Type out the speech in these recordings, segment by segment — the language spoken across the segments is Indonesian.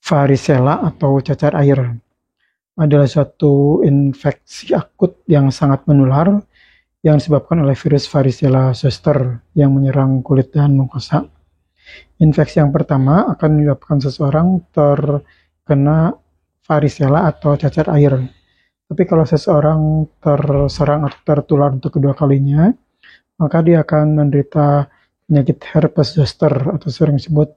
Varicella atau cacar air adalah suatu infeksi akut yang sangat menular yang disebabkan oleh virus varicella zoster yang menyerang kulit dan mukosa. Infeksi yang pertama akan menyebabkan seseorang terkena varicella atau cacar air. Tapi kalau seseorang terserang atau tertular untuk kedua kalinya, maka dia akan menderita penyakit herpes zoster atau sering disebut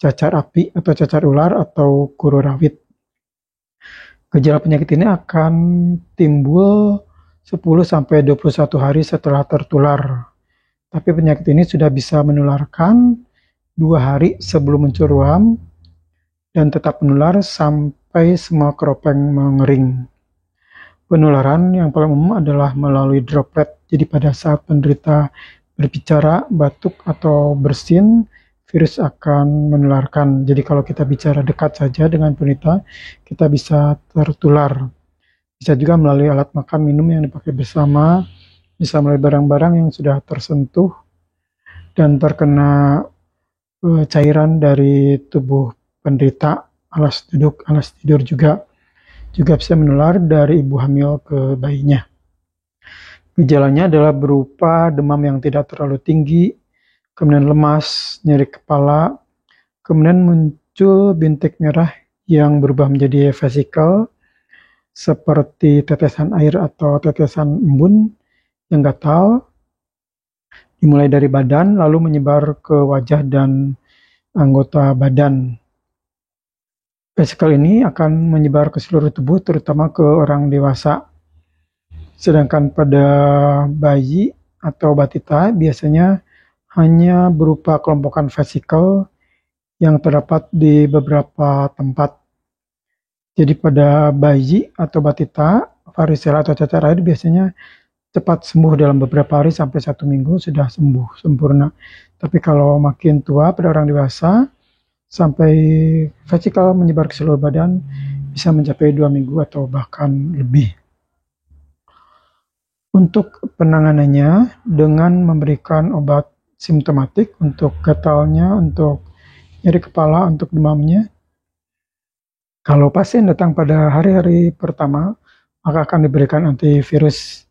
cacar api atau cacar ular atau kuru rawit. Gejala penyakit ini akan timbul 10-21 hari setelah tertular. Tapi penyakit ini sudah bisa menularkan 2 hari sebelum muncul ruam dan tetap menular sampai semua keropeng mengering. Penularan yang paling umum adalah melalui droplet. Jadi pada saat penderita berbicara, batuk, atau bersin, virus akan menularkan. Jadi kalau kita bicara dekat saja dengan penderita, kita bisa tertular. Bisa juga melalui alat makan minum yang dipakai bersama, bisa melalui barang-barang yang sudah tersentuh dan terkena cairan dari tubuh penderita, alas duduk, alas tidur juga bisa menular dari ibu hamil ke bayinya. Gejalanya adalah berupa demam yang tidak terlalu tinggi, kemudian lemas, nyeri kepala, kemudian muncul bintik merah yang berubah menjadi vesikel seperti tetesan air atau tetesan embun yang gatal, dimulai dari badan lalu menyebar ke wajah dan anggota badan. Vesikel ini akan menyebar ke seluruh tubuh, terutama ke orang dewasa. Sedangkan pada bayi atau batita biasanya hanya berupa kelompokan vesikel yang terdapat di beberapa tempat. Jadi pada bayi atau batita, varicella atau cacar air biasanya cepat sembuh dalam beberapa hari sampai 1 minggu sudah sembuh sempurna. Tapi kalau makin tua pada orang dewasa, sampai vesikel menyebar ke seluruh badan bisa mencapai 2 minggu atau bahkan lebih. Untuk penanganannya dengan memberikan obat simptomatik untuk gatalnya, untuk nyeri kepala, untuk demamnya. Kalau pasien datang pada hari-hari pertama, maka akan diberikan antivirus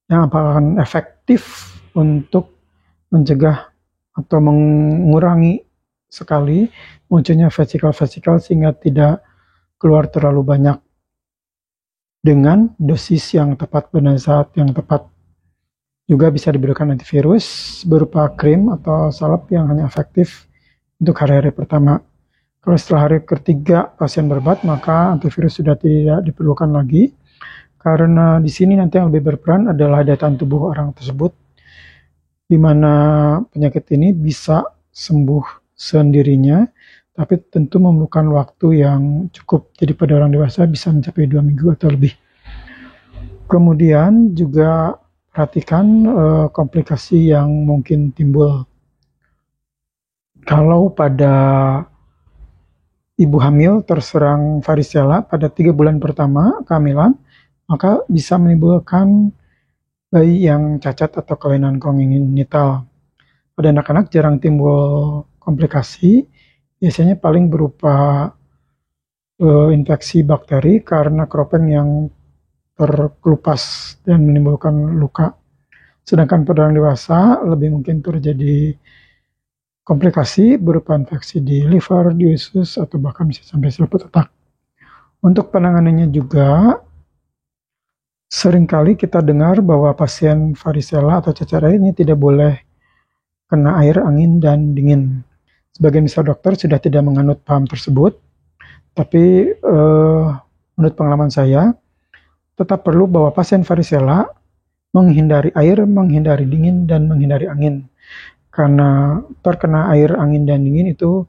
yang akan efektif untuk mencegah atau mengurangi sekali munculnya vesikel-vesikel sehingga tidak keluar terlalu banyak dengan dosis yang tepat pada saat yang tepat. Juga bisa diberikan antivirus berupa krim atau salep yang hanya efektif untuk hari-hari pertama. Kalau setelah hari ketiga pasien berobat, maka antivirus sudah tidak diperlukan lagi karena di sini nanti yang lebih berperan adalah daya tahan tubuh orang tersebut, di mana penyakit ini bisa sembuh sendirinya, tapi tentu memerlukan waktu yang cukup. Jadi pada orang dewasa bisa mencapai 2 minggu atau lebih. Kemudian juga perhatikan komplikasi yang mungkin timbul. Kalau pada ibu hamil terserang varicella pada 3 bulan pertama kehamilan, maka bisa menimbulkan bayi yang cacat atau kelainan kongenital. Pada anak-anak jarang timbul komplikasi, biasanya paling berupa infeksi bakteri karena keropeng yang terkelupas dan menimbulkan luka. Sedangkan pada orang dewasa lebih mungkin terjadi komplikasi berupa infeksi di liver, di usus, atau bahkan bisa sampai selaput otak. Untuk penanganannya juga, seringkali kita dengar bahwa pasien varicella atau cacar air ini tidak boleh kena air, angin, dan dingin. Sebagian besar dokter sudah tidak menganut paham tersebut, tapi menurut pengalaman saya, tetap perlu bahwa pasien varicella menghindari air, menghindari dingin, dan menghindari angin. Karena terkena air, angin, dan dingin itu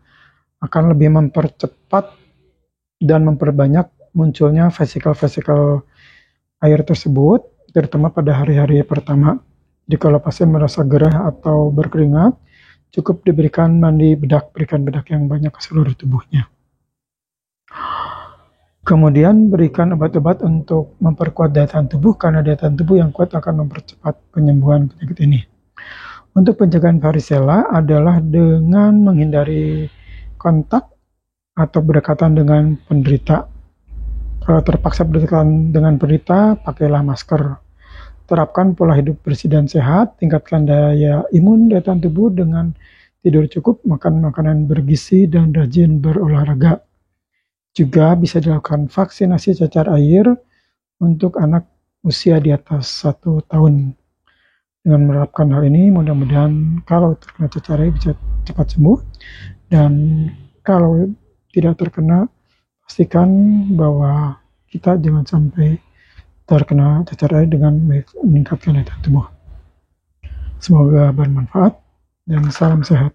akan lebih mempercepat dan memperbanyak munculnya vesikel-vesikel air tersebut, terutama pada hari-hari pertama. Jadi kalau pasien merasa gerah atau berkeringat, cukup diberikan mandi bedak, berikan bedak yang banyak ke seluruh tubuhnya. Kemudian berikan obat-obat untuk memperkuat daya tahan tubuh, karena daya tahan tubuh yang kuat akan mempercepat penyembuhan penyakit ini. Untuk pencegahan varicella adalah dengan menghindari kontak atau berdekatan dengan penderita. Kalau terpaksa berdekatan dengan penderita, pakailah masker. Terapkan pola hidup bersih dan sehat, tingkatkan daya imun daya tahan tubuh dengan tidur cukup, makan makanan bergizi, dan rajin berolahraga. Juga bisa dilakukan vaksinasi cacar air untuk anak usia di atas 1 tahun. Dengan menerapkan hal ini, mudah-mudahan kalau terkena cacar air bisa cepat sembuh, dan kalau tidak terkena, pastikan bahwa kita jangan sampai terkena cacar air dengan meningkatkan daya tahan tubuh. Semoga bermanfaat dan salam sehat.